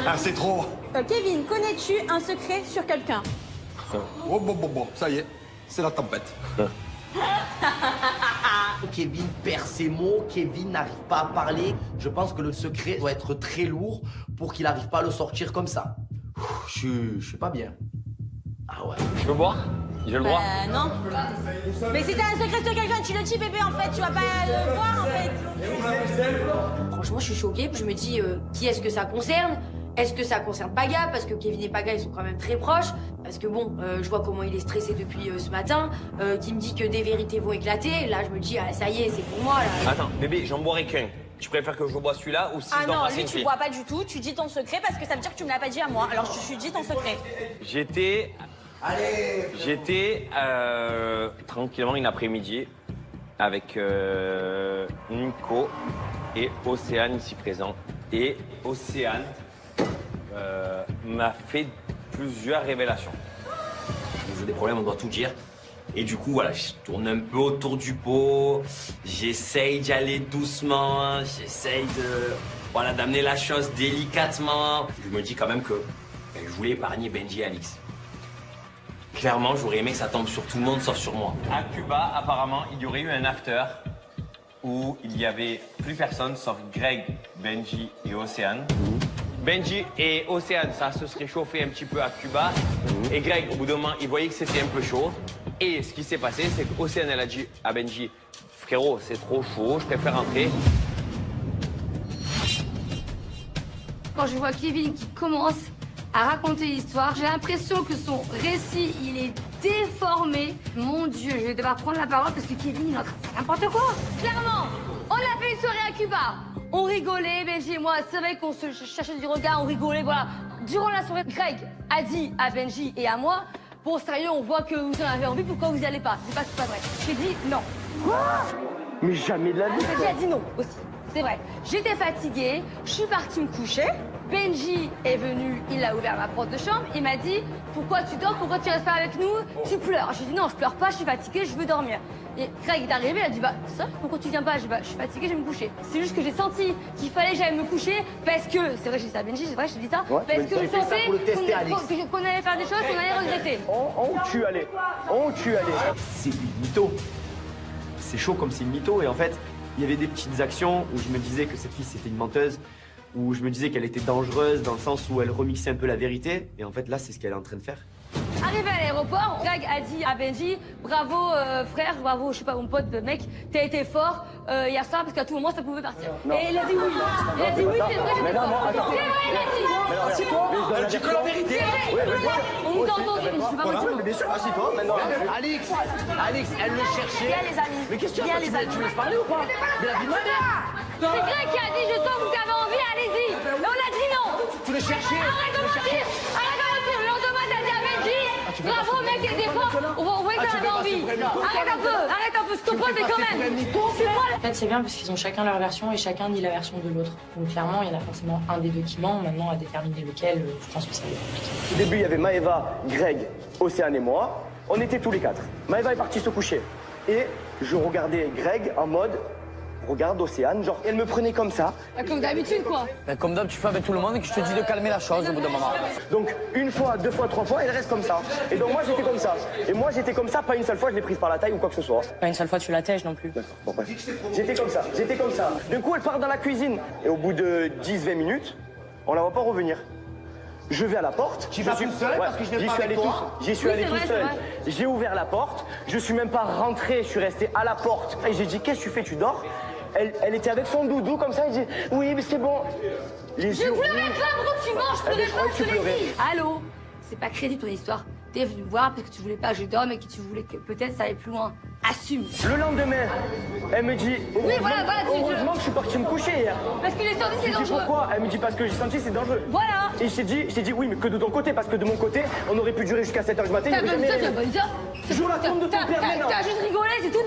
Ah, c'est trop. Kevin, connais-tu un secret sur quelqu'un? Oh, bon, ça y est, c'est la tempête. Kevin perd ses mots, Kevin n'arrive pas à parler. Je pense que le secret doit être très lourd pour qu'il n'arrive pas à le sortir comme ça. Je suis pas bien. Ah ouais. Je peux boire? J'ai le droit? Non. Mais si t'as un secret sur quelqu'un, tu le dis bébé en fait, tu vas pas le voir en fait. Franchement, je suis choquée, puis je me dis, qui est-ce que ça concerne? Est-ce que ça concerne Paga? Parce que Kevin et Paga, ils sont quand même très proches. Parce que bon, je vois comment il est stressé depuis ce matin, qui me dit que des vérités vont éclater. Là, je me dis, ah, ça y est, c'est pour moi, là. Attends, bébé, j'en boirai qu'un. Tu préfères que je bois celui-là ou si Ah je dois non, passer lui une tu fille? bois pas du tout, tu dis ton secret parce que ça veut dire que tu me l'as pas dit à moi. Alors je dis ton secret. J'étais tranquillement une après-midi avec Nico et Océane ici présent. Et Océane m'a fait plusieurs révélations. J'ai des problèmes, on doit tout dire. Et du coup, voilà, je tourne un peu autour du pot. J'essaye d'y aller doucement. J'essaye voilà, d'amener la chose délicatement. Je me dis quand même que je voulais épargner Benji et Alix. Clairement, j'aurais aimé que ça tombe sur tout le monde sauf sur moi. À Cuba, apparemment, il y aurait eu un after où il y avait plus personne sauf Greg, Benji et Océane. Benji et Océane, ça se serait chauffé un petit peu à Cuba. Et Greg, au bout d'un moment, il voyait que c'était un peu chaud. Et ce qui s'est passé, c'est qu'Océane, elle a dit à Benji, frérot, c'est trop chaud, je préfère rentrer. Quand je vois Kevin qui commence à raconter l'histoire, j'ai l'impression que son récit, il est déformé. Mon Dieu, je vais devoir prendre la parole parce que Kevin, il est en train de faire n'importe quoi. Clairement, on a fait une soirée à Cuba. On rigolait, Benji et moi. C'est vrai qu'on se cherchait du regard, on rigolait, voilà. Durant la soirée, Greg a dit à Benji et à moi, bon, sérieux, on voit que vous en avez envie, pourquoi vous n'y allez pas? C'est pas que c'est pas vrai. J'ai dit non. Quoi? Mais jamais de la vie. Benji a dit non aussi. C'est vrai. J'étais fatiguée, je suis partie me coucher. Benji est venu, il a ouvert ma porte de chambre, il m'a dit pourquoi tu dors, pourquoi tu restes pas avec nous, tu pleures. J'ai dit non, je pleure pas, je suis fatiguée, je veux dormir. Et Greg est arrivé, il a dit bah ça, pourquoi tu viens pas? J'ai dit bah je suis fatiguée, je vais me coucher. C'est juste que j'ai senti qu'il fallait que j'aille me coucher parce que, c'est vrai j'ai dit ça à Benji, c'est vrai j'ai dit ça, Ouais, parce que je sentais qu'on allait faire des choses qu'on allait regretter. On tue, allez. On tue, allez. C'est une mytho. C'est chaud comme c'est une mytho. Et en fait, il y avait des petites actions où je me disais que cette fille, c'était une menteuse, où je me disais qu'elle était dangereuse dans le sens où elle remixait un peu la vérité. Et en fait, là, c'est ce qu'elle est en train de faire. Arrivé à l'aéroport, Greg a dit à Benji, bravo frère, bravo, je sais pas, mon pote, mec, t'as été fort hier soir parce qu'à tout moment ça pouvait partir. Non. Et il a dit oui. Il a dit oui, c'est vrai, j'étais fort. C'est vrai, il a dit. C'est toi. Elle dit que la vérité. On nous a entendu, mais je suis pas motivée. Bien sûr, assis-toi, maintenant. Alix, elle le cherchait. Viens les amis. Mais qu'est-ce que tu Viens as les fait? amis. Tu me laisses parler ou pas? Mais la vie de ma mère. C'est Greg qui a dit, je sens que vous avez envie, allez-y. Et on a dit non. Tu le cherchais. Arrête de mentir. Arrête de mentir. Le lendemain, t'as dit à Benji, bravo mec, t'es fort. On voit que t'en avais envie. Arrête un peu, s'il te plaît, mais quand même. En fait, c'est bien parce qu'ils ont chacun leur version et chacun dit la version de l'autre. Donc clairement, il y en a forcément un des deux qui ment. Maintenant, à déterminer lequel, je pense que ça va être compliqué. Au début, il y avait Maëva, Greg, Océane et moi. On était tous les quatre. Maëva est partie se coucher. Et je regardais Greg en mode, regarde Océane, genre, elle me prenait comme ça. Comme d'habitude, quoi. Ben, comme d'hab, tu fais avec tout le monde et que je te dis de calmer la chose au bout d'un moment. Donc, une fois, deux fois, trois fois, elle reste comme ça. Et donc, moi, j'étais comme ça. Et moi, j'étais comme ça, pas une seule fois, je l'ai prise par la taille ou quoi que ce soit. Pas une seule fois, tu la tèches non plus. D'accord, bon, bref. J'étais comme ça. D'un coup, elle part dans la cuisine. Et au bout de 10-20 minutes, on la voit pas revenir. Je vais à la porte. Tu vas tout seul parce que je n'ai pas avec toi. J'y suis allé c'est tout vrai, seul. c'est J'ai ouvert la porte. Je suis même pas rentré. Je suis resté à la porte. Et j'ai dit, qu'est-ce que tu fais? Tu dors? Elle était avec son doudou comme ça. Elle dit, oui, mais c'est bon. Les Je yeux pleurais rouges. pas, pourquoi tu manges? Je Eh ben, pleurais je pas, croyais je que te tu l'ai pleurais. dit. Allô? C'est pas crédit ton histoire. T'es venu me voir parce que tu voulais pas que je dorme et que tu voulais que peut-être ça aille plus loin. Assume. Le lendemain, elle me dit, voilà, heureusement que je suis parti me coucher hier. Parce que les sorties, Je c'est lui dis dangereux. pourquoi? Elle me dit parce que j'ai senti c'est dangereux. Voilà. Et je t'ai dit oui, mais que de ton côté, parce que de mon côté, on aurait pu durer jusqu'à 7h du matin. T'as il y avait bonne ça, jamais t'as rien. bonne ça. Joue la tombe de ton père maintenant. T'as juste rigolé, c'est tout.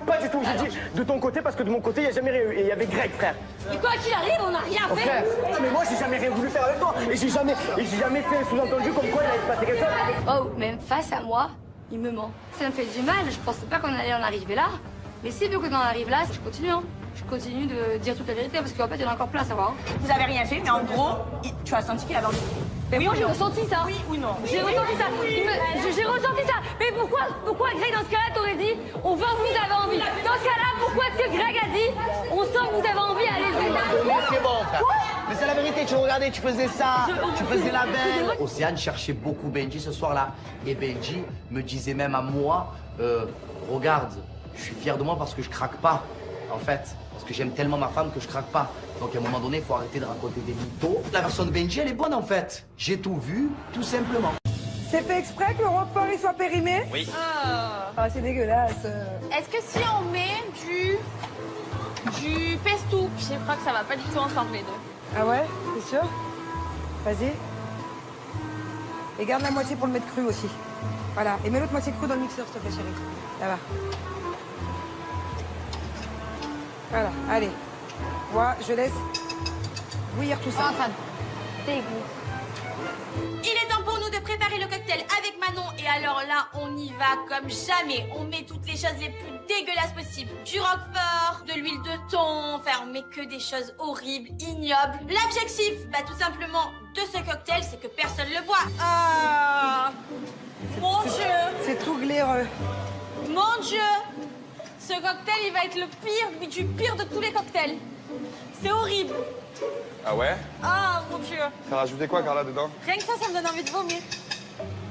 Pas du tout. J'ai dit de ton côté, parce que de mon côté, il n'y a jamais rien eu. Et il y avait Greg, frère. Et quoi qu'il arrive, on n'a rien Oh, fait. frère, mais moi, j'ai jamais rien voulu faire avec toi. Et j'ai jamais fait un sous-entendu comme quoi il allait se passer quelque chose. Oh, même face à moi, il me ment. Ça me fait du mal, je pensais pas qu'on allait en arriver là. Mais si vu qu'on en arrive là, je continue, hein. je continue de dire toute la vérité parce qu'en fait, il y en a encore plein à savoir. Vous avez rien fait, mais en gros, tu as senti qu'il avait envie. Mais Oui moi, ou j'ai non? ressenti ça. Oui ou non? J'ai ressenti ça. J'ai ressenti ça. Mais pourquoi Greg, dans ce cas-là, t'aurais dit, on voit que vous avez envie. Dans ce cas-là, pourquoi est-ce que Greg a dit, on sent que vous avez envie, allez-y. Mais c'est bon, frère. Mais c'est la vérité, tu regardais, tu faisais ça, tu faisais la belle. Océane cherchait beaucoup Benji ce soir-là. Et Benji me disait même à moi, regarde, je suis fier de moi parce que je craque pas, en fait. Parce que j'aime tellement ma femme que je craque pas. Donc à un moment donné, il faut arrêter de raconter des mythos. La version de Benji, elle est bonne en fait. J'ai tout vu, tout simplement. C'est fait exprès que le roquefort il soit périmé? Oui. Ah, c'est dégueulasse. Est-ce que si on met du pesto, je crois que ça va pas du tout ensemble les deux. Ah ouais? T'es sûr? Vas-y. Et garde la moitié pour le mettre cru aussi. Voilà. Et mets l'autre moitié cru dans le mixeur, s'il te plaît, chérie. Ça va. Voilà, allez. Moi, je laisse bouillir tout ça. ça dégoûte. Il est temps pour nous de préparer le cocktail avec Manon. Et alors là, on y va comme jamais. On met toutes les choses les plus dégueulasses possibles. Du roquefort, de l'huile de thon. Enfin, on met que des choses horribles, ignobles. L'objectif, tout simplement, de ce cocktail, c'est que personne le boit. Ah, mon Dieu. C'est tout glaireux. Mon Dieu. Ce cocktail, il va être le pire du pire de tous les cocktails. C'est horrible. Ah ouais? Ah, mon Dieu. T'as rajouté quoi, Carla, dedans? Rien que ça me donne envie de vomir.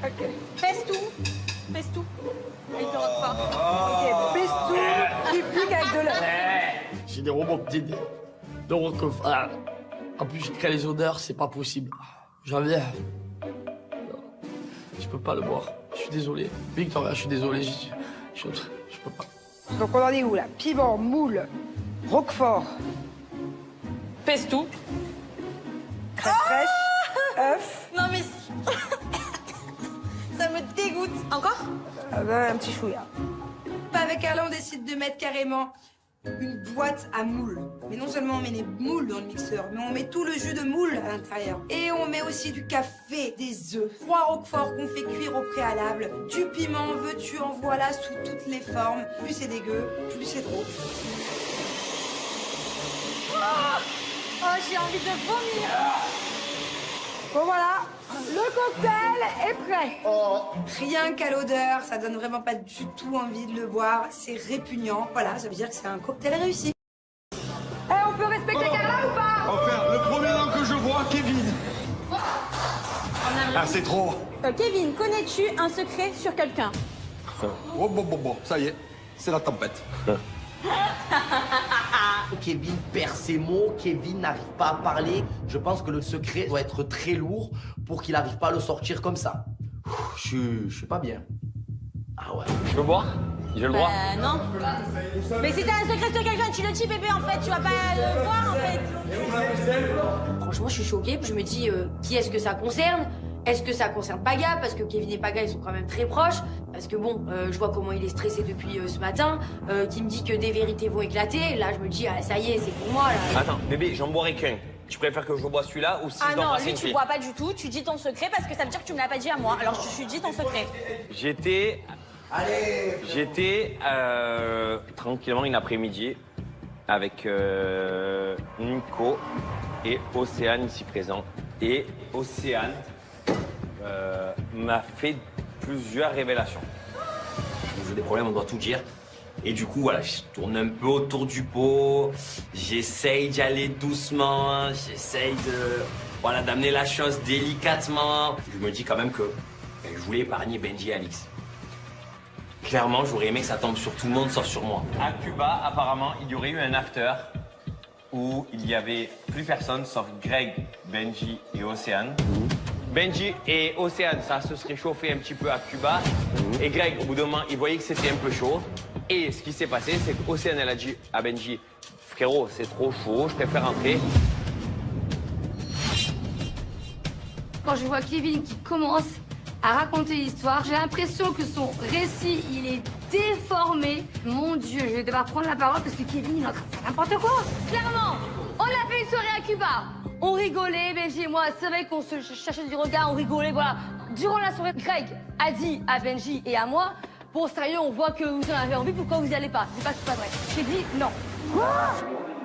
Ok. Pèse tout. Avec le roquefort. Ok, pisse tout, tu piques avec de l'œuf. J'ai des robots d'idées. De roquefort. En plus, je crée les odeurs, c'est pas possible. J'en viens. Je peux pas le boire. Je suis désolé. Victoria, je suis désolé. Je peux pas. Donc on en est où là? Piment, moule, roquefort, Pesto. crème fraîche, œuf. Non mais... ça me dégoûte. Encore? Ah ben, un petit chouïa. Avec Carla, on décide de mettre carrément une boîte à moules. Mais non seulement on met les moules dans le mixeur, mais on met tout le jus de moule à l'intérieur. Et on met aussi du café, des œufs, 3 roqueforts qu'on fait cuire au préalable, du piment, veux-tu, en voilà, sous toutes les formes. Plus c'est dégueu, plus c'est drôle. Oh, j'ai envie de vomir. Bon voilà, le cocktail est prêt. Rien qu'à l'odeur, ça donne vraiment pas du tout envie de le boire. C'est répugnant. Voilà, ça veut dire que c'est un cocktail réussi. Eh, on peut respecter Carla ou pas? Enfin, le premier nom que je vois, Kevin. Ah, c'est trop. Kevin, connais-tu un secret sur quelqu'un? Oh, bon, ça y est, c'est la tempête. Kevin perd ses mots, Kevin n'arrive pas à parler. Je pense que le secret doit être très lourd pour qu'il n'arrive pas à le sortir comme ça. Je suis pas bien. Ah ouais. Je peux boire? J'ai le droit? Non. Mais si t'as un secret sur quelqu'un, tu le dis bébé en fait, tu vas pas le voir en fait. Franchement, je suis choquée. Je me dis, qui est-ce que ça concerne? Est-ce que ça concerne Paga? Parce que Kevin et Paga, ils sont quand même très proches. Parce que bon, je vois comment il est stressé depuis ce matin. Qui me dit que des vérités vont éclater. Là, je me dis, ah, ça y est, c'est pour moi, là. Attends, bébé, j'en boirai qu'un. Tu préfères que je bois celui-là ou si Ah je dois non, passer lui une tu fille? bois pas du tout, tu dis ton secret parce que ça veut dire que tu me l'as pas dit à moi. Alors je dis ton secret. J'étais tranquillement une après-midi avec Nico et Océane ici présent. Et Océane m'a fait plusieurs révélations. J'ai des problèmes, on doit tout dire. Et du coup, voilà, je tourne un peu autour du pot. J'essaye d'y aller doucement. J'essaye d'amener la chose délicatement. Je me dis quand même que je voulais épargner Benji et Alix. Clairement, j'aurais aimé que ça tombe sur tout le monde sauf sur moi. À Cuba, apparemment, il y aurait eu un after où il y avait plus personne sauf Greg, Benji et Océane. Benji et Océane, ça se serait chauffé un petit peu à Cuba. Et Greg, au bout d'un moment, il voyait que c'était un peu chaud. Et ce qui s'est passé, c'est qu'Océane, elle a dit à Benji, frérot, c'est trop chaud, je préfère rentrer. Quand je vois Kevin qui commence à raconter l'histoire, j'ai l'impression que son récit, il est déformé. Mon Dieu, je vais devoir prendre la parole parce que Kevin, il est en train de faire n'importe quoi. Clairement, on a fait une soirée à Cuba. On rigolait, Benji et moi, c'est vrai qu'on se cherchait du regard, on rigolait, voilà. Durant la soirée, Greg a dit à Benji et à moi, bon, sérieux, on voit que vous en avez envie, pourquoi vous n'y allez pas? C'est pas vrai. J'ai dit non.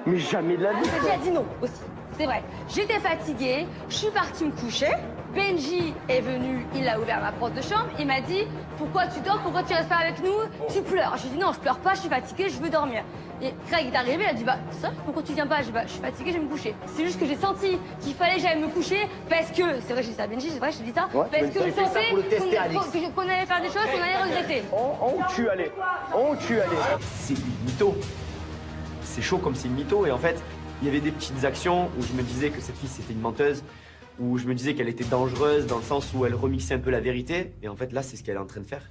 Mais jamais de la vie. J'ai déjà dit non aussi. C'est vrai. J'étais fatiguée, je suis partie me coucher. Benji est venu, il a ouvert ma porte de chambre, il m'a dit pourquoi tu dors, pourquoi tu restes pas avec nous, tu pleures. J'ai dit non, je pleure pas, je suis fatiguée, je veux dormir. Et Craig est arrivé, il a dit bah ça, pourquoi tu viens pas? J'ai dit bah je suis fatiguée, je vais me coucher. C'est juste que j'ai senti qu'il fallait que j'aille me coucher parce que, c'est vrai, j'ai dit ça à Benji, c'est vrai, j'ai dit ça, Ouais, parce que je fait ça sentais pour le tester, Alix. qu'on allait faire des choses qu'on allait regretter. On tue, allez. On tue, allez. C'est une mytho. C'est chaud comme c'est une mytho. Et en fait, il y avait des petites actions où je me disais que cette fille c'était une menteuse, où je me disais qu'elle était dangereuse dans le sens où elle remixait un peu la vérité. Et en fait, là, c'est ce qu'elle est en train de faire.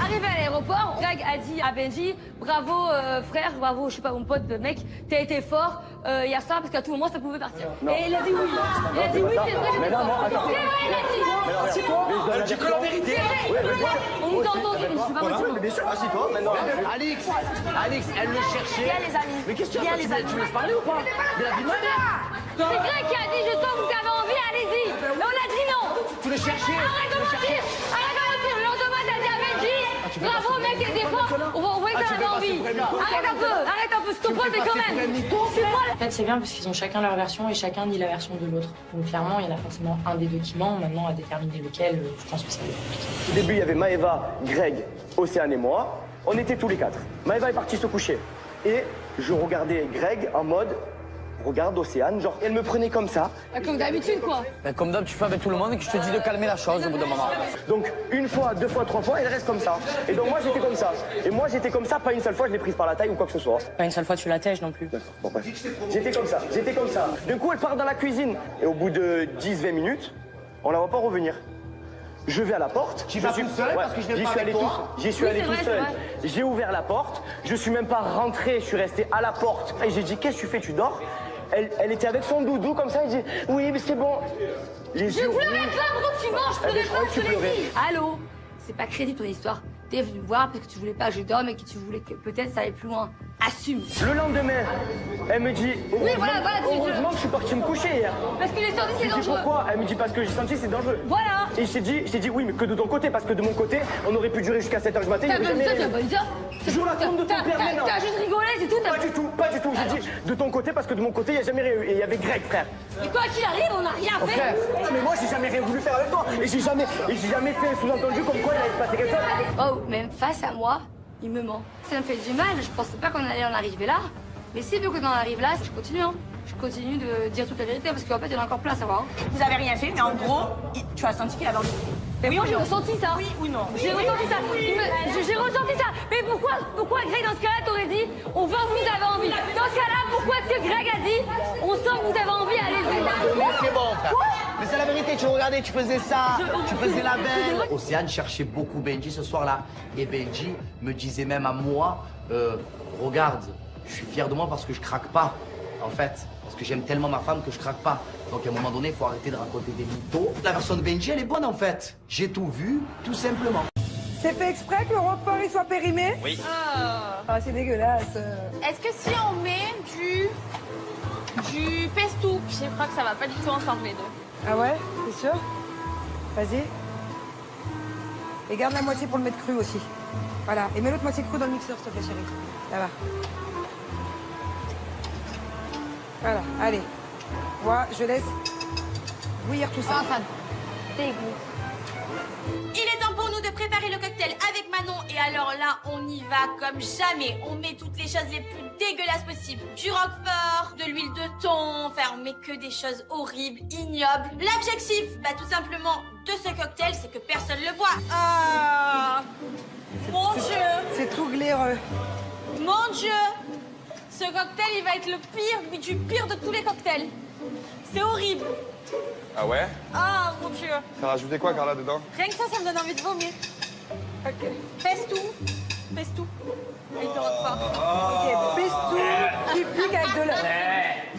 Arrivé à l'aéroport, Greg a dit à Benji bravo frère, bravo, je sais pas, mon pote, mec, t'as été fort hier soir parce qu'à tout moment ça pouvait partir. Non. Et il a dit oui. Il a dit oui, c'est vrai, Mais j'étais non, fort. non, attends. C'est vrai, il a dit. Assieds-toi. Elle dit que la vérité. On nous a entendu, je suis pas Voilà, mentir. mais bien sûr, assieds-toi. Maintenant, Alix, elle le cherchait. Viens les amis. Mais qu'est-ce que tu Viens as les fait? amis. Tu me laisses parler ou pas? De la vie de ma mère. C'est Greg qui a dit je sens que vous avez envie, allez-y. Et on a dit non. Tu le cherchais. Arrête de mentir. Arrête de mentir. Le lendemain t'as dit à Benji bravo mec, t'étais fort. On voit que t'avais envie. Arrête un peu, s'il te plaît, mais quand même. C'est moi. En fait, c'est bien parce qu'ils ont chacun leur version et chacun dit la version de l'autre. Donc clairement, il y en a forcément un des deux qui ment. Maintenant, à déterminer lequel, je pense que ça va être compliqué. au début, il y avait Maëva, Greg, Océane et moi. On était tous les quatre. Maëva est partie se coucher. Et je regardais Greg en mode, regarde Océane, genre, elle me prenait comme ça. Comme d'habitude, quoi. Ben, comme d'hab, tu fais avec tout le monde et que je te dis de calmer la chose au bout d'un moment. Donc, une fois, deux fois, trois fois, elle reste comme ça. Et donc, moi, j'étais comme ça. Et moi, j'étais comme ça, pas une seule fois, je l'ai prise par la taille ou quoi que ce soit. Pas une seule fois, tu la tèges non plus. Bon, bref. J'étais comme ça, j'étais comme ça. D'un coup, elle part dans la cuisine. Et au bout de 10-20 minutes, on la voit pas revenir. Je vais à la porte. Tu vas tout seul parce que je viens pas avec toi. J'y suis allé tout seul. J'ai ouvert la porte. Je suis même pas rentré. Je suis resté à la porte. Et j'ai dit, qu'est-ce que tu fais? Tu dors? Elle était avec son doudou comme ça. Elle dit, oui, mais c'est bon. Les Je yeux pleurais rouges. pas, pourquoi tu manges? Je Ah, mais pleurais je pas, crois que je tu te l'ai pleurais. dit. Allô? C'est pas crédible ton histoire. T'es venu me voir parce que tu voulais pas que je dorme et que tu voulais que peut-être ça aille plus loin. Assume. Le lendemain, elle me dit, voilà, heureusement que je suis parti me coucher hier. Parce que les sorties, Je c'est lui dis dangereux. pourquoi? Elle me dit parce que j'ai senti que c'est dangereux. Voilà. Et je t'ai dit oui, mais que de ton côté, parce que de mon côté, on aurait pu durer jusqu'à 7h du matin. il y T'as aurait pas dit jamais ça, tu rien. as pas dit ça. Je raconte de ton père maintenant. T'as juste rigolé, c'est tout. Pas du tout, pas du tout. J'ai dit de ton côté, parce que de mon côté, il n'y a jamais rien eu. Et il y avait Greg, frère. Et quoi qu'il arrive, on n'a rien fait. Frère, mais moi, j'ai jamais rien voulu faire avec toi. Et j'ai jamais fait un sous-entendu comme quoi il allait se passer quelque chose. Oh, même face à moi, il me ment. Ça me fait du mal, je pensais pas qu'on allait en arriver là. Mais si vu qu'on en arrive là, je continue, hein. Je continue de dire toute la vérité parce qu'en fait, il y en a encore plein à savoir. Hein. Vous avez rien fait, mais en gros, tu as senti qu'il avait envie. Mais moi, j'ai ressenti ça. Oui ou non? J'ai ressenti ça. J'ai ressenti ça. Mais pourquoi Greg, dans ce cas-là, t'aurais dit on veut que vous avez envie? Dans ce cas-là, pourquoi est-ce que Greg a dit on sent que vous avez envie, allez-y? Mais c'est bon, frère. Mais c'est la vérité, tu regardais, tu faisais ça, tu faisais la belle. Océane cherchait beaucoup Benji ce soir-là. Et Benji me disait même à moi, regarde, je suis fier de moi parce que je craque pas, en fait. Parce que j'aime tellement ma femme que je craque pas. Donc à un moment donné, il faut arrêter de raconter des mythos. La version de Benji, elle est bonne en fait. J'ai tout vu, tout simplement. C'est fait exprès que le roquefort il soit périmé? Oui. Ah, c'est dégueulasse. Est-ce que si on met du pesto, je crois que ça va pas du tout ensemble les deux. Ah ouais? T'es sûr? Vas-y. Et garde la moitié pour le mettre cru aussi. Voilà. Et mets l'autre moitié cru dans le mixeur, s'il te plaît, chérie. Là-bas. Voilà, allez. Moi, je laisse bouillir tout ça. Il est temps pour nous de préparer le cocktail avec Manon et alors là, on y va comme jamais. On met toutes les choses les plus dégueulasses possibles. Du roquefort, de l'huile de thon, enfin on met que des choses horribles, ignobles. L'objectif, bah tout simplement, de ce cocktail, c'est que personne le boit. Ah, mon Dieu, C'est tout glaireux. mon Dieu. Ce cocktail, il va être le pire, mais du pire de tous les cocktails. C'est horrible. Ah ouais? Ah, mon Dieu. T'as rajouté quoi, Carla, dedans? Rien que ça me donne envie de vomir. Ok. Pèse tout. Avec le roquefort. Ok, pèse tout, qui pique avec de l'œuf.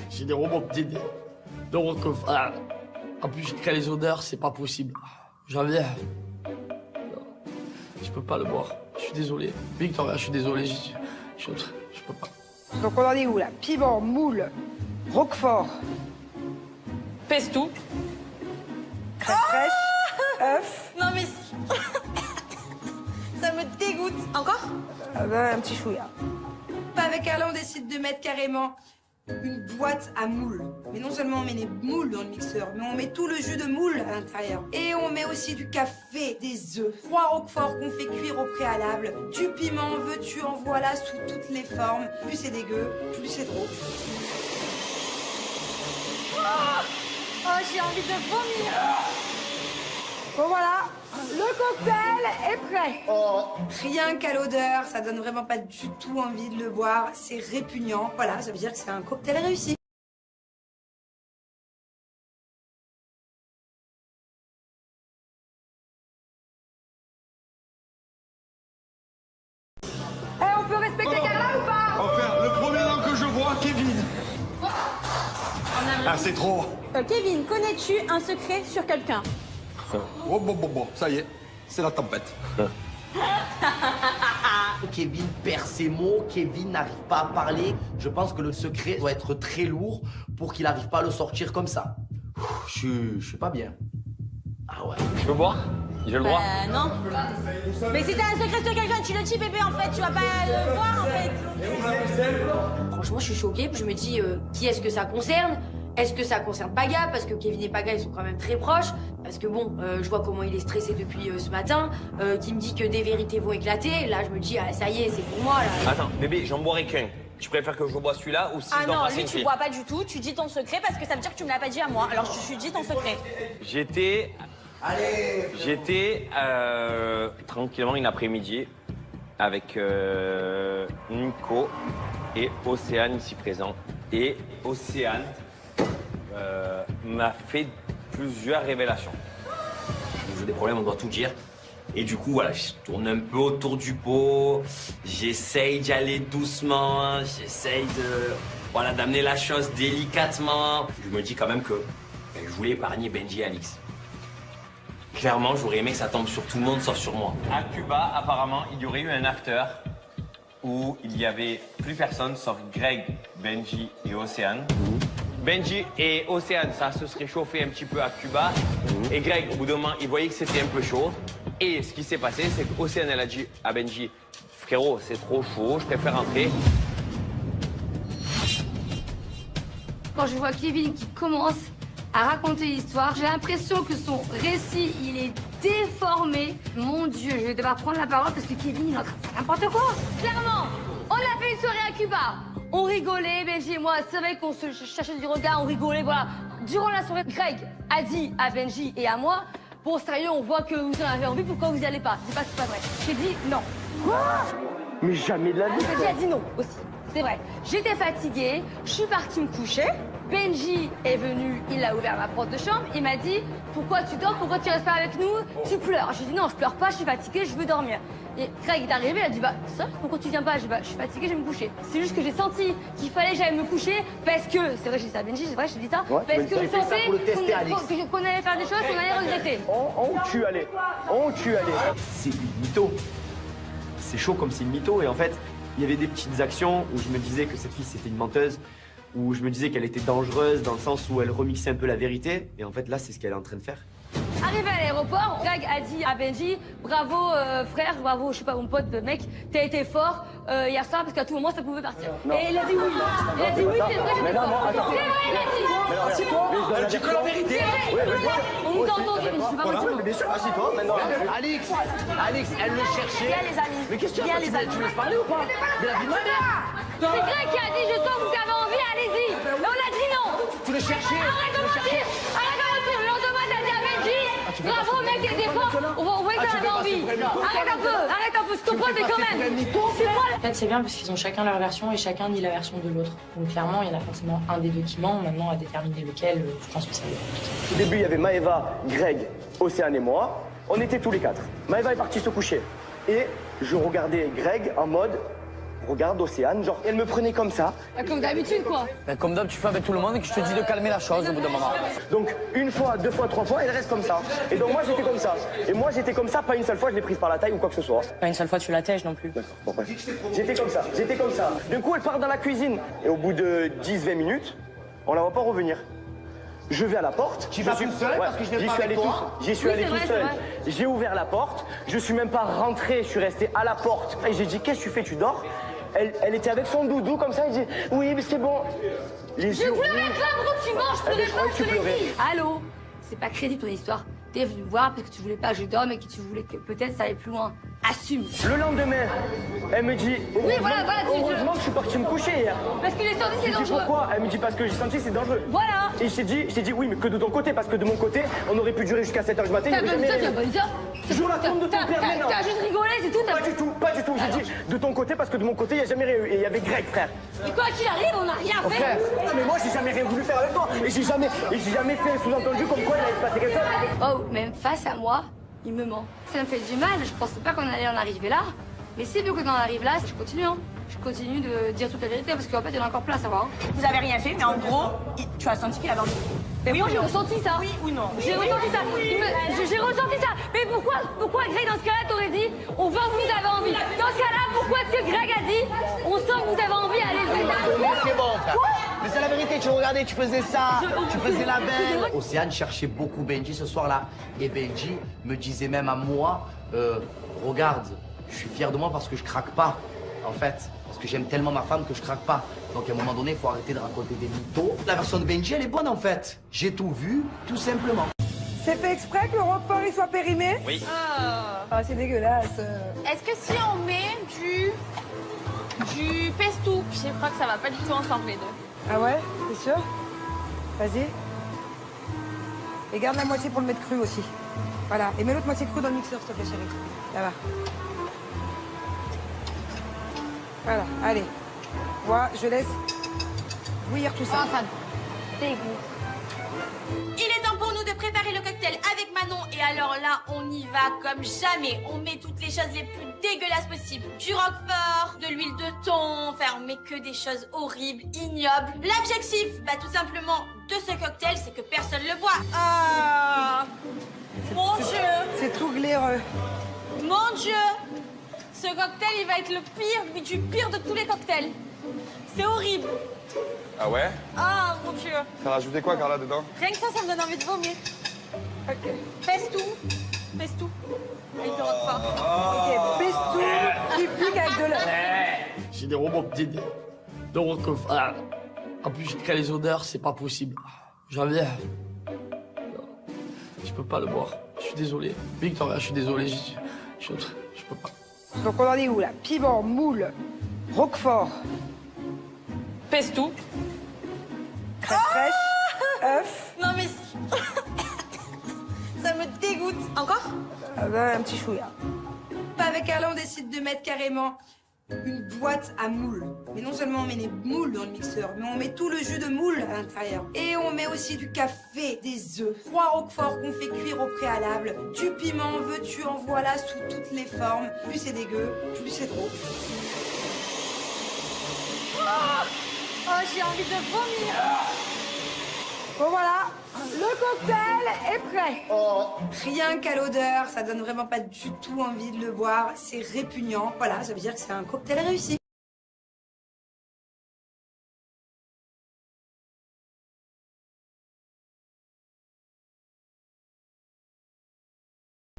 J'ai des robots de roquefort. En plus, je crée les odeurs, c'est pas possible. J'en viens. Je peux pas le boire. Je suis désolé. Victoria, je suis désolé. Je peux pas. Donc on en est où là? Piment, moule, roquefort, Pesto. crème fraîche, œuf. Non mais... ça me dégoûte. Encore? Ah ben, un petit chouïa. Pas avec Carla, on décide de mettre carrément une boîte à moules. Mais non seulement on met les moules dans le mixeur, mais on met tout le jus de moule à l'intérieur. Et on met aussi du café, des œufs, 3 roquefort qu'on fait cuire au préalable, du piment, veux-tu, en voilà, sous toutes les formes. Plus c'est dégueu, plus c'est drôle. Oh, j'ai envie de vomir. Bon voilà, le cocktail est prêt. Oh, rien qu'à l'odeur, ça donne vraiment pas du tout envie de le boire. C'est répugnant. Voilà, ça veut dire que c'est un cocktail réussi. Eh, on peut respecter Carla ou pas? Enfin, le premier nom que je vois, Kevin. Ah, c'est trop. Kevin, connais-tu un secret sur quelqu'un? Oh, bon, ça y est, c'est la tempête. Kevin perd ses mots, Kevin n'arrive pas à parler. Je pense que le secret doit être très lourd pour qu'il n'arrive pas à le sortir comme ça. Je suis pas bien. Ah ouais. Je peux boire? J'ai le droit? Non. Mais si t'as un secret sur quelqu'un, tu le dis bébé en fait, tu vas pas le voir en fait. Franchement, je suis choquée. Puis je me dis, qui est-ce que ça concerne? Est-ce que ça concerne Paga? Parce que Kevin et Paga, ils sont quand même très proches. Parce que bon, je vois comment il est stressé depuis ce matin, qui me dit que des vérités vont éclater. Là, je me dis, ah, ça y est, c'est pour moi, là. Attends, bébé, j'en boirai qu'un. Tu préfères que je bois celui-là ou si Ah je dois non, passer lui une tu fille? bois pas du tout, tu dis ton secret parce que ça veut dire que tu me l'as pas dit à moi. Alors je dis ton secret. J'étais tranquillement une après-midi avec Nico et Océane ici présent. Et Océane m'a fait plusieurs révélations. J'ai des problèmes, on doit tout dire. Et du coup, voilà, je tourne un peu autour du pot. J'essaye d'y aller doucement. J'essaye d'amener la chose délicatement. Je me dis quand même que je voulais épargner Benji et Alix. Clairement, j'aurais aimé que ça tombe sur tout le monde sauf sur moi. À Cuba, apparemment, il y aurait eu un after où il y avait plus personne sauf Greg, Benji et Océane. Benji et Océane, ça se serait chauffé un petit peu à Cuba. Et Greg, au bout d'un moment, il voyait que c'était un peu chaud. Et ce qui s'est passé, c'est qu'Océane, elle a dit à Benji, frérot, c'est trop chaud, je préfère rentrer. Quand je vois Kevin qui commence à raconter l'histoire, j'ai l'impression que son récit, il est déformé. Mon Dieu, je vais devoir prendre la parole parce que Kevin, il est en train de faire n'importe quoi. Clairement, on a fait une soirée à Cuba. On rigolait, Benji et moi, c'est vrai qu'on se cherchait du regard, on rigolait, voilà. Durant la soirée, Greg a dit à Benji et à moi, bon, sérieux, on voit que vous en avez envie, pourquoi vous n'y allez pas? C'est pas vrai. J'ai dit non. Quoi? Mais jamais de la vie. Benji a dit non aussi. C'est vrai. J'étais fatiguée, je suis partie me coucher. Benji est venu, il a ouvert ma porte de chambre, il m'a dit « Pourquoi tu dors? Pourquoi tu restes pas avec nous? Tu pleures. » J'ai dit « Non, je pleure pas, je suis fatiguée, je veux dormir. » Et Greg est arrivé, il a dit « Bah, ça, pourquoi tu viens pas? » J'ai dit « Bah, je suis fatiguée, je vais me coucher. » C'est juste que j'ai senti qu'il fallait que j'aille me coucher parce que, c'est vrai, j'ai dit ça à Benji, c'est vrai, j'ai dit ça, Ouais, parce que je pensais qu'on qu'on allait faire des choses qu'on allait regretter. On tue, allez. On tue, allez. C'est une mytho. C'est chaud comme c'est une mytho. Et en fait, il y avait des petites actions où je me disais que cette fille, c'était une menteuse, où je me disais qu'elle était dangereuse dans le sens où elle remixait un peu la vérité. Et en fait, là, c'est ce qu'elle est en train de faire. Arrivé à l'aéroport, Greg a dit à Benji « Bravo frère, bravo, je sais pas, mon pote, mec, t'as été fort hier soir parce qu'à tout moment ça pouvait partir. » Et il a dit oui. Il a dit oui, c'est vrai, j'ai été fort. C'est vrai, il a dit. C'est toi. Elle dit que la vérité. On nous a entendu, mais je suis pas motivée. Bien sûr, assis-toi maintenant. Alix, elle le cherchait. Viens les amis. Mais qu'est-ce que tu as? Tu me laisses parler ou pas? Mais la vie de ma mère. C'est Greg qui a dit « Je sens que vous avez envie, allez-y ». Et on a dit non. Tu le cherchais. Arrête de mentir. Arrête de mentir. Le lendemain, t'as dit à Benji « Bravo mec, t'étais fort. On voit que t'en avais envie. Arrête un peu, c'est ton pote, mais quand même. En fait, c'est bien parce qu'ils ont chacun leur version et chacun dit la version de l'autre. Donc clairement, il y en a forcément un des deux qui ment. Maintenant, à déterminer lequel, je pense que ça va être compliqué. Au début, il y avait Maëva, Greg, Océane et moi. On était tous les quatre. Maëva est partie se coucher. Et je regardais Greg en mode, regarde Océane, genre, elle me prenait comme ça. Comme d'habitude, quoi. Ben, comme d'hab, tu fais avec tout le monde et que je te dis de calmer la chose au bout d'un moment. Donc, une fois, deux fois, trois fois, elle reste comme ça. Et donc, moi, j'étais comme ça. Et moi, j'étais comme ça, pas une seule fois, je l'ai prise par la taille ou quoi que ce soit. Pas une seule fois, tu la tèches non plus. D'accord, bon, bref. J'étais comme ça. Du coup, elle part dans la cuisine. Et au bout de 10-20 minutes, on la voit pas revenir. Je vais à la porte. Tu vas tout seul parce que je n'ai pas avec toi. J'y suis allé tout seul. J'ai ouvert la porte. Je suis même pas rentré. Je suis resté à la porte. Et j'ai dit, qu'est-ce que tu fais? Tu dors? elle était avec son doudou comme ça, elle dit oui, mais c'est bon. Les Je yeux pleurais rouges. pas, pourquoi tu manges? Je Ah, mais pleurais je pas, croyais que je tu te l'ai pleurais. dit. Allô? C'est pas crédible ton histoire. T'es venu me voir parce que tu voulais pas que je dorme et que tu voulais que peut-être ça aille plus loin. Assume. Le lendemain, elle me dit Oui, voilà, heureusement que je suis parti me coucher hier. Parce que les sorties, Je c'est lui dis dangereux. pourquoi? Elle me dit parce que j'ai senti que c'est dangereux. Voilà. Et je t'ai dit oui, mais que de ton côté, parce que de mon côté, on aurait pu durer jusqu'à 7h du matin. T'as il y pas avait dit ça, jamais tu as pas dit ça. Joue la tombe de ton père, mais non. T'as juste rigolé, c'est tout. Pas du tout, pas du tout. J'ai dit de ton côté parce que de mon côté, il n'y a jamais rien eu. Et il y avait Greg, frère. Et quoi qu'il arrive, on n'a rien Oh, fait. frère, mais moi, j'ai jamais rien voulu faire avec toi. Et j'ai jamais fait un sous-entendu comme quoi il allait se passer quelque chose. Oh, même face à moi, il me ment. Ça me fait du mal, je pensais pas qu'on allait en arriver là. Mais c'est vu qu'on en arrive là, je continue, hein. Je continue de dire toute la vérité parce qu'en fait, il y en a encore plein à savoir. Hein. Vous avez rien fait, mais en gros, tu as senti qu'il avait envie. Mais moi, j'ai ressenti ça. Oui ou non? J'ai ressenti ça. J'ai ressenti ça. Mais pourquoi Greg, dans ce cas-là, t'aurais dit, on voit que vous avez envie. Dans ce cas-là, pourquoi est-ce que Greg a dit, on sent que vous avez envie, allez-y. Mais c'est bon, frère. Mais c'est la vérité, tu regardais, tu faisais ça, tu faisais la belle. Océane cherchait beaucoup Benji ce soir-là. Et Benji me disait même à moi, regarde, je suis fier de moi parce que je craque pas, en fait. Parce que j'aime tellement ma femme que je craque pas. Donc à un moment donné, il faut arrêter de raconter des mythos. La version de Benji, elle est bonne en fait. J'ai tout vu, tout simplement. C'est fait exprès que le Roquefort il soit périmé? Oui. Ah, c'est dégueulasse. Est-ce que si on met du pesto, je crois que ça va pas du tout ensemble les deux. Ah ouais? T'es sûr? Vas-y. Et garde la moitié pour le mettre cru aussi. Voilà. Et mets l'autre moitié cru dans le mixeur, s'il te plaît, chérie. Là-bas. Voilà, allez. Moi, je laisse bouillir tout ça. ça dégoûte. Il est temps pour nous de préparer le cocktail avec Manon et alors là, on y va comme jamais. On met toutes les choses les plus dégueulasses possibles. Du roquefort, de l'huile de thon, enfin on met que des choses horribles, ignobles. L'objectif, bah tout simplement, de ce cocktail, c'est que personne le boit. Ah, mon Dieu, C'est tout glaireux. mon Dieu. Ce cocktail, il va être le pire du pire de tous les cocktails. C'est horrible. Ah ouais? Ah, mon Dieu. T'as rajouté quoi, Carla, dedans? Rien que ça me donne envie de vomir. Ok. Pèse tout. Avec le roquefort. Ok, pesto qui pique avec de l'œuf. J'ai des robots de roquefort. En plus, je crée les odeurs, c'est pas possible. J'avais. Je peux pas le boire. Je suis désolé. Victoria, je suis désolé. Je peux pas. Donc on en est où là? Piment, moule, roquefort, Pesto. crème fraîche, œuf. Non mais... ça me dégoûte. Encore? Ah ben, un petit chouïa. Avec Carla, on décide de mettre carrément une boîte à moules. Mais non seulement on met les moules dans le mixeur, mais on met tout le jus de moule à l'intérieur. Et on met aussi du café, des œufs, 3 roqueforts qu'on fait cuire au préalable, du piment, veux-tu en voilà sous toutes les formes. Plus c'est dégueu, plus c'est trop. Oh, j'ai envie de vomir. Bon voilà, le cocktail est prêt. Rien qu'à l'odeur, ça donne vraiment pas du tout envie de le boire. C'est répugnant. Voilà, ça veut dire que c'est un cocktail réussi.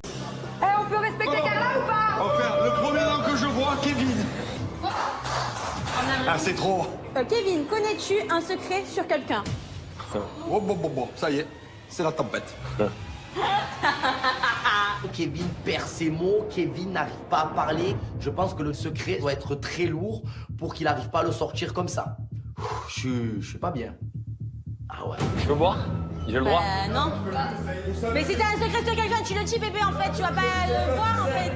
Eh, on peut respecter Carla ou pas? Enfin, le premier nom que je vois, Kevin. Ah, c'est trop. Kevin, connais-tu un secret sur quelqu'un? Oh, bon, ça y est, c'est la tempête. Kevin perd ses mots, Kevin n'arrive pas à parler. Je pense que le secret doit être très lourd pour qu'il n'arrive pas à le sortir comme ça. Je suis pas bien. Ah ouais. Je peux boire? J'ai le droit? Non. Mais si t'as un secret sur quelqu'un, tu le dis bébé en fait, tu vas pas le voir en fait.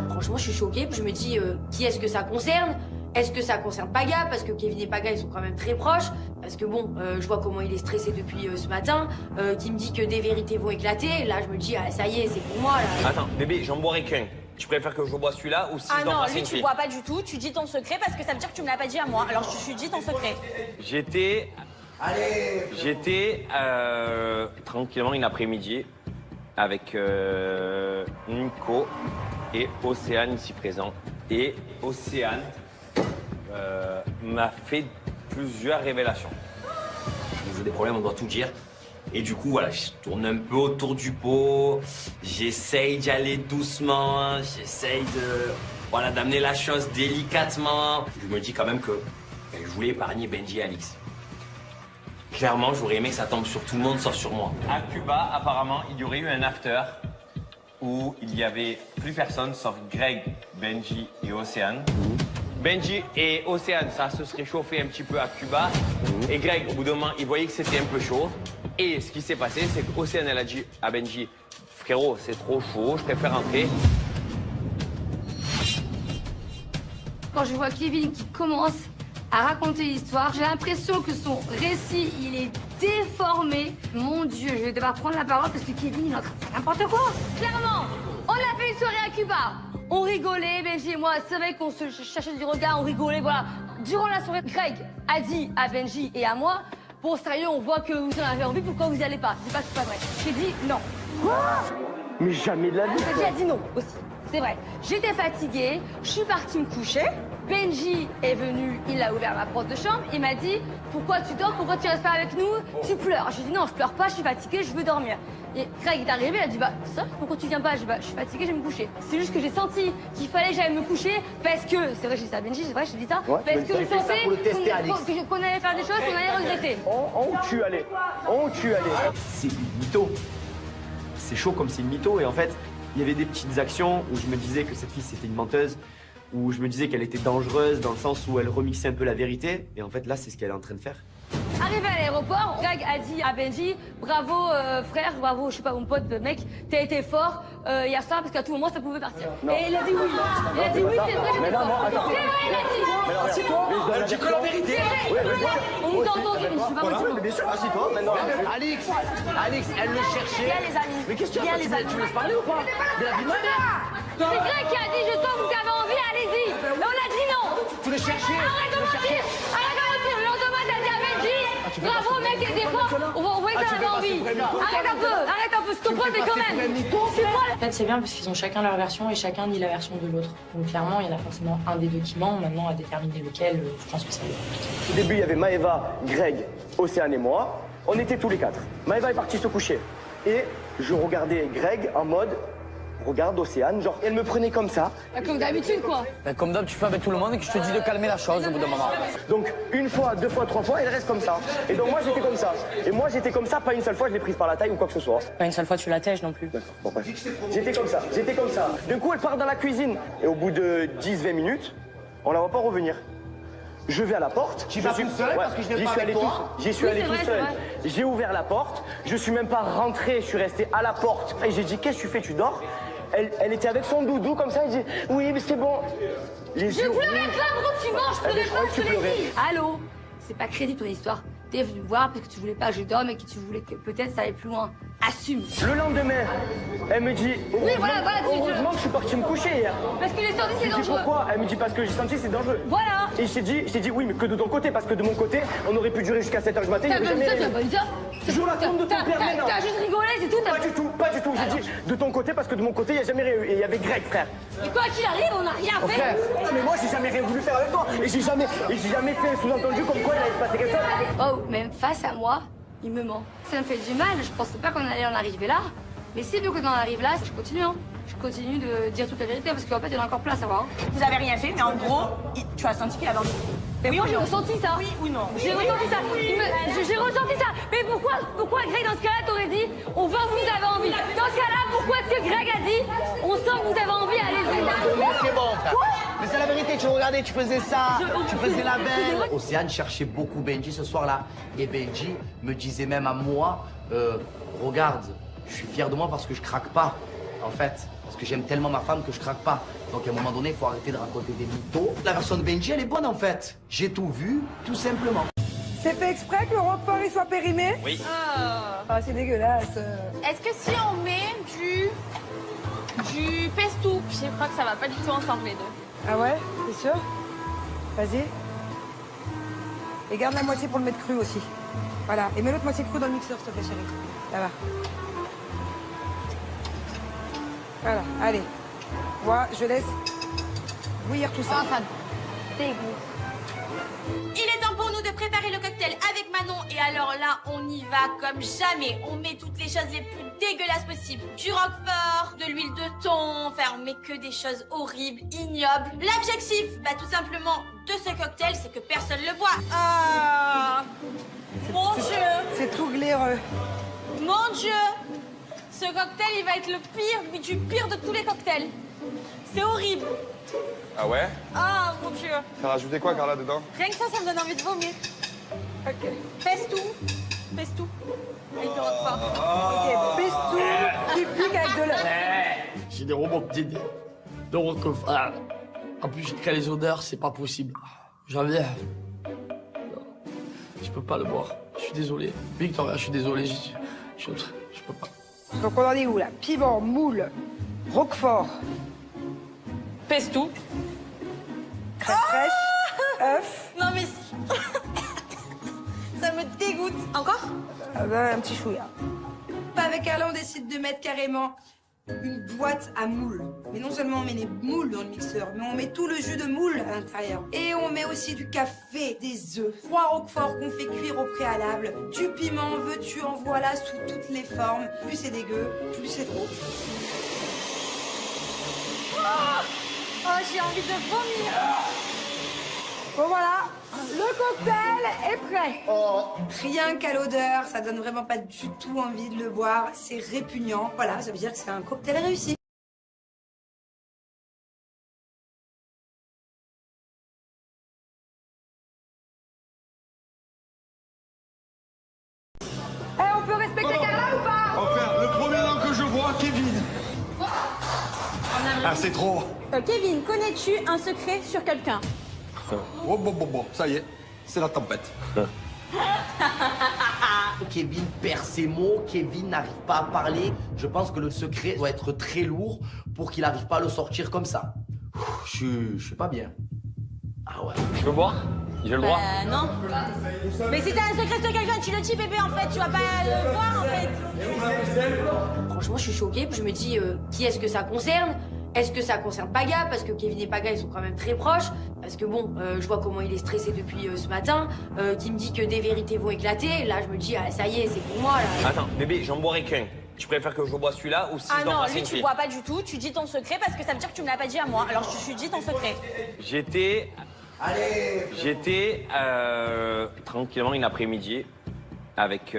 Franchement, je suis choquée. Je me dis, qui est-ce que ça concerne? Est-ce que ça concerne Paga? Parce que Kevin et Paga, ils sont quand même très proches. Parce que bon, je vois comment il est stressé depuis ce matin. Qui me dit que des vérités vont éclater. Là, je me dis, ah, ça y est, c'est pour moi. Là. Attends, bébé, j'en boirai qu'un. Tu préfères que je bois celui-là ou si Ah je dois non, passer lui une tu fille? bois pas du tout, tu dis ton secret parce que ça veut dire que tu me l'as pas dit à moi. Alors je te dis ton secret. J'étais tranquillement une après-midi avec Nico et Océane ici présent. Et Océane m'a fait plusieurs révélations. J'ai des problèmes, on doit tout dire. Et du coup, voilà, je tourne un peu autour du pot. J'essaye d'y aller doucement. J'essaye de... voilà, d'amener la chose délicatement. Je me dis quand même que je voulais épargner Benji et Alix. Clairement, j'aurais aimé que ça tombe sur tout le monde sauf sur moi. À Cuba, apparemment, il y aurait eu un after où il y avait plus personne sauf Greg, Benji et Océane. Benji et Océane, ça se serait chauffé un petit peu à Cuba. Et Greg, au bout d'un moment, il voyait que c'était un peu chaud. Et ce qui s'est passé, c'est qu'Océane, elle a dit à Benji, frérot, c'est trop chaud, je préfère rentrer. Quand je vois Kevin qui commence à raconter l'histoire, j'ai l'impression que son récit, il est déformé. Mon Dieu, je vais devoir prendre la parole parce que Kevin, il est en train de faire n'importe quoi. Clairement, on a fait une soirée à Cuba. On rigolait, Benji et moi, c'est vrai qu'on se cherchait du regard, on rigolait, voilà. Durant la soirée, Greg a dit à Benji et à moi, bon, sérieux, on voit que vous en avez envie, pourquoi vous n'y allez pas? C'est pas que c'est pas vrai. J'ai dit non. Quoi? Mais jamais de la vie. Benji a dit non aussi. C'est vrai. J'étais fatiguée, je suis partie me coucher. Benji est venu, il a ouvert ma porte de chambre, il m'a dit « Pourquoi tu dors? Pourquoi tu restes pas avec nous? Tu pleures ?» J'ai dit « Non, je pleure pas, je suis fatiguée, je veux dormir. » Et Greg est arrivé, il a dit « Bah, ça, pourquoi tu viens pas ?» J'ai dit « Bah, je suis fatiguée, je vais me coucher. » C'est juste que j'ai senti qu'il fallait que j'aille me coucher parce que, c'est vrai, j'ai dit ça à Benji, c'est vrai, j'ai dit ça, Ouais, parce que je sentais qu'on qu'on allait faire des choses qu'on allait regretter. On tue, allez. On tue, allez. C'est une mytho. C'est chaud comme c'est une mytho. Et en fait, il y avait des petites actions où je me disais que cette fille, c'était une menteuse, où je me disais qu'elle était dangereuse dans le sens où elle remixait un peu la vérité. Et en fait, là, c'est ce qu'elle est en train de faire. Arrivé à l'aéroport, Greg a dit à Benji « Bravo frère, bravo, je sais pas, mon pote, mec, t'as été fort hier soir parce qu'à tout moment ça pouvait partir. » Et il a dit oui. Il a dit oui, c'est vrai, j'étais fort. C'est vrai, il a dit. Assieds-toi. Elle dit que la vérité. On nous a entendu, mais je suis pas motivée. Mais bien sûr, assieds-toi. Maintenant, Alix, elle le cherchait. Viens les amis. Mais qu'est-ce que tu as? Tu me laisses parler ou pas? Mais la vie de ma mère. C'est Greg qui a dit je sens que vous avez envie, allez-y. Et on a dit non. Tu le cherchais. Arrête de mentir. Arrête de mentir. Le lendemain, t'as dit à Benji bravo mec, t'étais fort. On voyait que t'en avais envie. Arrête un peu, c'est ton pote, mais quand même. En fait, c'est bien parce qu'ils ont chacun leur version et chacun dit la version de l'autre. Donc clairement, il y en a forcément un des deux qui ment. Maintenant, à déterminer lequel, je pense que ça va être compliqué. au début, il y avait Maëva, Greg, Océane et moi. On était tous les quatre. Maëva est partie se coucher. Et je regardais Greg en mode, regarde Océane, genre, elle me prenait comme ça. Comme d'habitude, quoi. Ben, comme d'hab, tu fais avec tout le monde et que je te dis de calmer la chose au bout d'un moment. Donc, une fois, deux fois, trois fois, elle reste comme ça. Et donc, moi, j'étais comme ça. Et moi, j'étais comme ça, pas une seule fois, je l'ai prise par la taille ou quoi que ce soit. Pas une seule fois, tu la tèches non plus. D'accord, bon, bref. J'étais comme ça, j'étais comme ça. D'un coup, elle part dans la cuisine. Et au bout de 10-20 minutes, on la voit pas revenir. Je vais à la porte. Tu vas tout seul parce que je viens pas avec toi. J'y suis allé tout seul. J'ai ouvert la porte. Je suis même pas rentré. Je suis resté à la porte. Et j'ai dit, qu'est-ce que tu fais? Tu dors? Elle était avec son doudou comme ça. Elle dit, oui, mais c'est bon. Les Je yeux pleurais rouges. pas, pourquoi tu manges? Je pleurais je pas, croyais que je tu te l'ai pleurais. dit. Allô? C'est pas crédible ton histoire. T'es venu me voir parce que tu voulais pas que je dorme et que tu voulais que peut-être ça aille plus loin. Assume. Le lendemain, elle me dit, voilà, heureusement que je suis parti me coucher hier. Parce que les sorties c'est Je dis dangereux. pourquoi? Elle me dit parce que j'ai senti que c'est dangereux. Voilà. Et je t'ai dit oui, mais que de ton côté, parce que de mon côté, on aurait pu durer jusqu'à 7h du matin. T'as il y avait pas dit ça, jamais t'as pas dit ça. Je la tombe de ton père maintenant. T'as juste rigolé, c'est tout. Pas du tout, pas du tout. J'ai dit de ton côté parce que de mon côté, il n'y a jamais rien eu. Et il y avait Greg, frère. Et quoi qu'il arrive, on n'a rien fait. Frère, mais moi, j'ai jamais rien voulu faire avec toi. Et j'ai jamais fait un sous-entendu comme quoi il allait se passer quelque chose. Oh, même face à moi, il me ment. Ça me fait du mal, je pensais pas qu'on allait en arriver là. Mais si vu qu'on en arrive là, je continue, hein. Je continue de dire toute la vérité parce qu'en fait, il y en a encore plein à savoir. Hein. Vous avez rien fait, mais en gros, tu as senti qu'il avait envie. Mais moi, j'ai ressenti ça. Oui ou non? J'ai ressenti ça. J'ai ressenti ça. Mais pourquoi Greg, dans ce cas-là, t'aurais dit, on va vous avez envie? Dans ce cas-là, pourquoi est-ce que Greg a dit, on sent que vous avez envie, allez-y? Mais c'est bon, frère. Mais c'est la vérité, tu regardais, tu faisais ça, tu faisais la belle. Océane cherchait beaucoup Benji ce soir-là. Et Benji me disait même à moi, regarde, je suis fier de moi parce que je craque pas, en fait. Parce que j'aime tellement ma femme que je craque pas. Donc à un moment donné, il faut arrêter de raconter des mythos. La version de Benji, elle est bonne en fait. J'ai tout vu, tout simplement. C'est fait exprès que le roquefort il soit périmé? Oui. Ah, c'est dégueulasse. Est-ce que si on met du pesto, je crois que ça va pas du tout ensemble les deux. Ah ouais? T'es sûr? Vas-y. Et garde la moitié pour le mettre cru aussi. Voilà. Et mets l'autre moitié cru dans le mixeur, s'il te plaît, chérie. Là-bas. Voilà, allez. Moi, je laisse bouillir tout ça. Il est temps pour nous de préparer le cocktail avec Manon et et alors là, on y va comme jamais. On met toutes les choses les plus dégueulasses possibles. Du roquefort, de l'huile de thon, enfin on met que des choses horribles, ignobles. L'objectif, bah tout simplement, de ce cocktail, c'est que personne le boit. Ah, mon Dieu. C'est tout glaireux. Mon Dieu. Ce cocktail, il va être le pire du pire de tous les cocktails. C'est horrible. Ah ouais? Ah, mon Dieu. T'as rajouté quoi, Carla, dedans? Rien que ça me donne envie de vomir. Ok. Pèse tout. Pèse tout. Avec du roquefort. Ok, pèse tout, tu piques avec de l'œuf. J'ai des robots de roquefort. En plus, je crée les odeurs, c'est pas possible. J'en ai. Je peux pas le boire. Je suis désolé. Victoria, je suis désolé. Je peux pas. Donc on en est où là? Piment, moule, roquefort, Pèse tout. crème fraîche, œuf. Non mais... ça me dégoûte. Encore? Un petit chouïa. Avec Carla, on décide de mettre carrément une boîte à moules. Mais non seulement on met les moules dans le mixeur, mais on met tout le jus de moule à l'intérieur. Et on met aussi du café, des œufs, 3 roqueforts qu'on fait cuire au préalable, du piment, veux-tu en voilà, sous toutes les formes. Plus c'est dégueu, plus c'est trop. Oh, j'ai envie de vomir. Bon voilà, le cocktail est prêt. Rien qu'à l'odeur, ça donne vraiment pas du tout envie de le boire. C'est répugnant. Voilà, ça veut dire que c'est un cocktail réussi. On peut respecter Carla ou pas? Enfin, le premier nom que je vois, Kevin. Ah, c'est trop. Kevin, connais-tu un secret sur quelqu'un? Oh, bon, ça y est, c'est la tempête. Kevin perd ses mots, Kevin n'arrive pas à parler. Je pense que le secret doit être très lourd pour qu'il n'arrive pas à le sortir comme ça. Je suis pas bien. Ah ouais. Je peux boire? J'ai le droit? Non. Mais si t'as un secret sur quelqu'un, tu le dis bébé en fait, tu vas pas le voir en fait. Franchement, je suis choquée. Puis je me dis, qui est-ce que ça concerne? Est-ce que ça concerne Paga? Parce que Kevin et Paga, ils sont quand même très proches. Parce que bon, je vois comment il est stressé depuis ce matin, qui me dit que des vérités vont éclater. Là, je me dis, ah, ça y est, c'est pour moi, là. Attends, bébé, j'en boirai qu'un. Tu préfères que je bois celui-là ou si Ah je dois non, passer lui une tu fille? bois pas du tout, tu dis ton secret parce que ça veut dire que tu me l'as pas dit à moi. Alors je dis ton secret. J'étais tranquillement une après-midi avec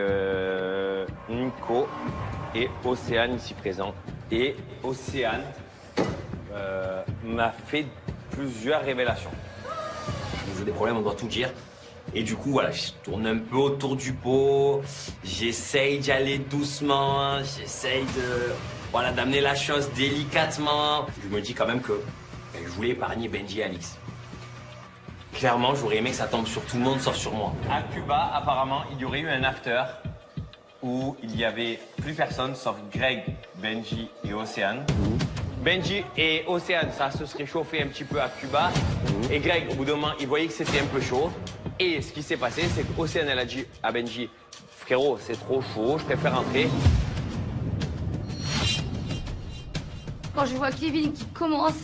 Nico et Océane ici présent. Et Océane m'a fait plusieurs révélations. J'ai des problèmes, on doit tout dire. Et du coup, voilà, je tourne un peu autour du pot. J'essaye d'y aller doucement. J'essaye d'amener la chose délicatement. Je me dis quand même que je voulais épargner Benji et Alix. Clairement, j'aurais aimé que ça tombe sur tout le monde sauf sur moi. À Cuba, apparemment, il y aurait eu un after où il y avait plus personne sauf Greg, Benji et Océane. Benji et Océane, ça se serait chauffé un petit peu à Cuba. Et Greg, au bout d'un moment, il voyait que c'était un peu chaud. Et ce qui s'est passé, c'est qu'Océane, elle a dit à Benji, frérot, c'est trop chaud, je préfère rentrer. Quand je vois Kevin qui commence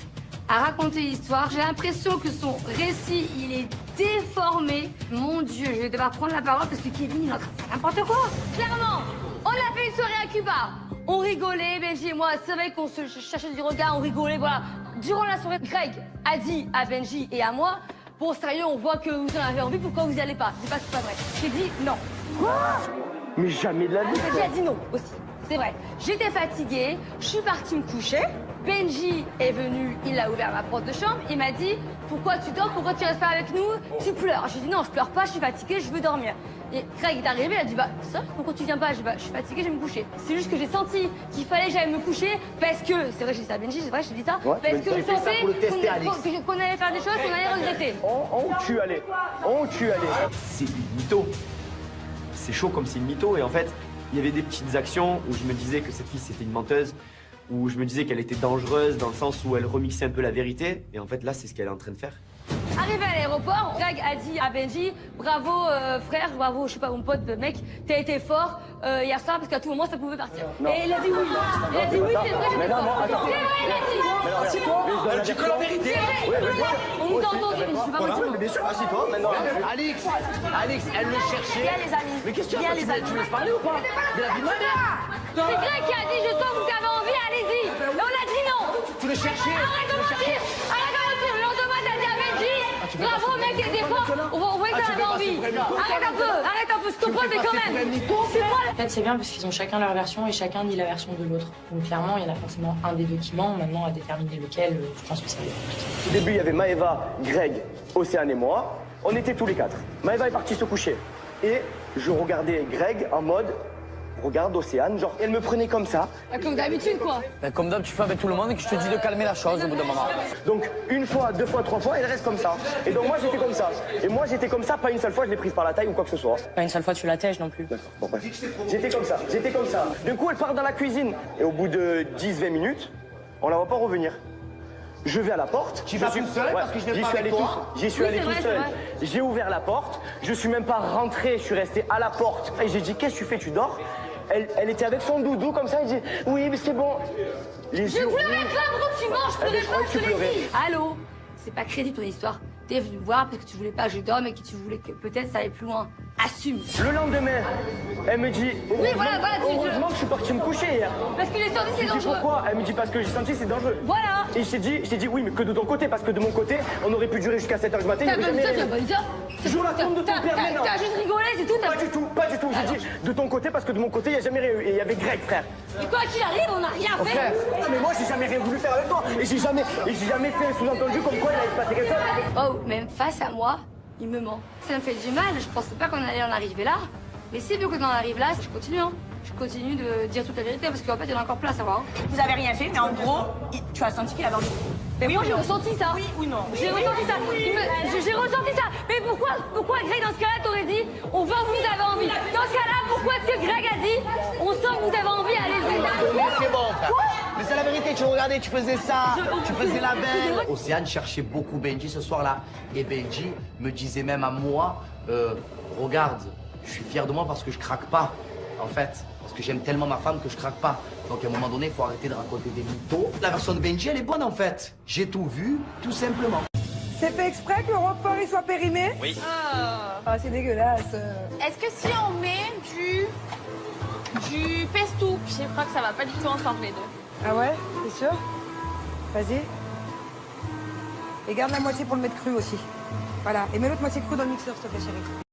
à raconter l'histoire, j'ai l'impression que son récit, il est déformé. Mon Dieu, je vais devoir prendre la parole parce que Kevin, il est en train de faire n'importe quoi. Clairement, on a fait une soirée à Cuba. On rigolait, Benji et moi, c'est vrai qu'on se cherchait du regard, on rigolait, voilà. Durant la soirée, Greg a dit à Benji et à moi, bon, sérieux, on voit que vous en avez envie, pourquoi vous n'y allez pas? C'est pas que c'est pas vrai. J'ai dit non. Quoi? Mais jamais de la vie. Benji a dit non aussi. C'est vrai. J'étais fatiguée, je suis partie me coucher. Benji est venu, il a ouvert ma porte de chambre, il m'a dit pourquoi tu dors, pourquoi tu restes pas avec nous, tu pleures. J'ai dit non, je pleure pas, je suis fatiguée, je veux dormir. Et Greg est arrivé, il a dit bah ça, pourquoi tu viens pas? J'ai dit bah je suis fatiguée, je vais me coucher. C'est juste que j'ai senti qu'il fallait que j'aille me coucher parce que, c'est vrai j'ai dit ça à Benji, c'est vrai j'ai dit ça, Ouais, parce que je sentais pour qu'on allait faire des choses qu'on allait regretter. On tue, allez. On tue, allez. C'est une mytho. C'est chaud comme c'est une mytho. Et en fait, il y avait des petites actions où je me disais que cette fille c'était une menteuse, où je me disais qu'elle était dangereuse dans le sens où elle remixait un peu la vérité. Et en fait là, c'est ce qu'elle est en train de faire. Arrivé à l'aéroport, Greg a dit à Benji, bravo frère, bravo, je sais pas, mon pote, mec, t'as été fort hier soir parce qu'à tout moment ça pouvait partir. Non. Et il a dit oui. Il a dit oui, c'est vrai, Mais j'étais non, fort. non, attends. C'est vrai, il a dit. Mais non, Assis-toi. elle dit que la vérité. C'est vrai, on nous a entendu, mais je suis pas Voilà, motivée. mais bien sûr, assis-toi, maintenant. Alix, elle le cherchait. Viens les amis. Mais qu'est-ce qu'il y a? Viens les amis. Tu me laisses parler ou pas? Mais la vie de ma mère. C'est Greg qui a dit, je sens que vous avez envie, allez-y. Et on a dit non. Tu le cherchais. Arrête de mentir. Arrête de mentir. Le lendemain, t'as dit à Benji, bravo mec, t'étais fort. On voyait que t'avais envie. Arrête un peu, s'il te plaît, mais quand même. C'est moi. En fait, c'est bien parce qu'ils ont chacun leur version et chacun dit la version de l'autre. Donc clairement, il y en a forcément un des deux qui ment. Maintenant, à déterminer lequel, je pense que ça va être compliqué. Au début, il y avait Maëva, Greg, Océane et moi. On était tous les quatre. Maëva est partie se coucher. Et je regardais Greg en mode, regarde Océane, genre, elle me prenait comme ça. Comme d'habitude, quoi. Ben, comme d'hab, tu fais avec tout le monde et que je te dis de calmer la chose au bout d'un moment. Donc, une fois, deux fois, trois fois, elle reste comme ça. Et donc, moi, j'étais comme ça. Et moi, j'étais comme ça, pas une seule fois, je l'ai prise par la taille ou quoi que ce soit. Pas une seule fois, tu la tèges non plus. D'accord, bon, bref. J'étais comme ça, j'étais comme ça. Du coup, elle part dans la cuisine. Et au bout de 10-20 minutes, on la voit pas revenir. Je vais à la porte. Tu vas tout seul parce que je n'ai pas avec toi. J'y suis allé tout seul. J'ai ouvert la porte. Je suis même pas rentré. Je suis resté à la porte. Et j'ai dit, qu'est-ce que tu fais? Tu dors? Elle était avec son doudou comme ça. Elle dit, oui, mais c'est bon. Les Je yeux pleurais rouges. pas, pourquoi tu manges? Je Ah, mais pleurais je pas, croyais que je tu te l'ai pleurais. dit. Allô? C'est pas crédible ton histoire. T'es venu me voir parce que tu voulais pas que je dorme et que tu voulais que peut-être ça aille plus loin. Assume. Le lendemain, elle me dit, voilà, heureusement que je suis parti me coucher hier. Parce que les sorties, c'est Je dis dangereux. pourquoi? Elle me dit parce que j'ai senti que c'est dangereux. Voilà. Et je t'ai dit oui, mais que de ton côté, parce que de mon côté, on aurait pu durer jusqu'à 7h du matin. T'as il y pas avait dit ça, jamais tu as pas dit ça. Joue la tombe de ton père, mais non. T'as juste rigolé, c'est tout. Pas du tout, pas du tout. J'ai dit de ton côté, parce que de mon côté, il n'y a jamais rien eu. Et il y avait Greg, frère. Et quoi qu'il arrive, on n'a rien fait. Frère, mais moi, j'ai jamais rien voulu faire avec toi. Et j'ai jamais fait un sous-entendu comme quoi il allait se passer quelque chose. Oh, même face à moi, il me ment. Ça me fait du mal, je pensais pas qu'on allait en arriver là. Mais c'est vu qu'on en arrive là, je continue, hein. Je continue de dire toute la vérité parce qu'en fait, il y en a encore plein à savoir. Hein. Vous avez rien fait, mais en gros, tu as senti qu'il avait envie. Mais moi, j'ai ressenti ça. Oui ou non? J'ai ressenti ça. J'ai ressenti ça. Mais pourquoi Greg, dans ce cas-là, t'aurais dit, on voit que vous avez envie. Dans ce cas-là, pourquoi est-ce que Greg a dit, on sent que vous avez envie, allez-y. Mais c'est bon, frère. Mais c'est la vérité, tu regardais, tu faisais ça, tu faisais la belle. Océane cherchait beaucoup Benji ce soir-là. Et Benji me disait même à moi, regarde, je suis fier de moi parce que je craque pas, en fait. Parce que j'aime tellement ma femme que je craque pas. Donc à un moment donné, il faut arrêter de raconter des mythos. La version de Benji, elle est bonne en fait. J'ai tout vu, tout simplement. C'est fait exprès que le roquefort il soit périmé? Oui. Ah, c'est dégueulasse. Est-ce que si on met du pesto, je crois que ça va pas du tout ensemble les deux. Ah ouais? T'es sûr? Vas-y. Et garde la moitié pour le mettre cru aussi. Voilà. Et mets l'autre moitié cru dans le mixeur, s'il te plaît, chérie.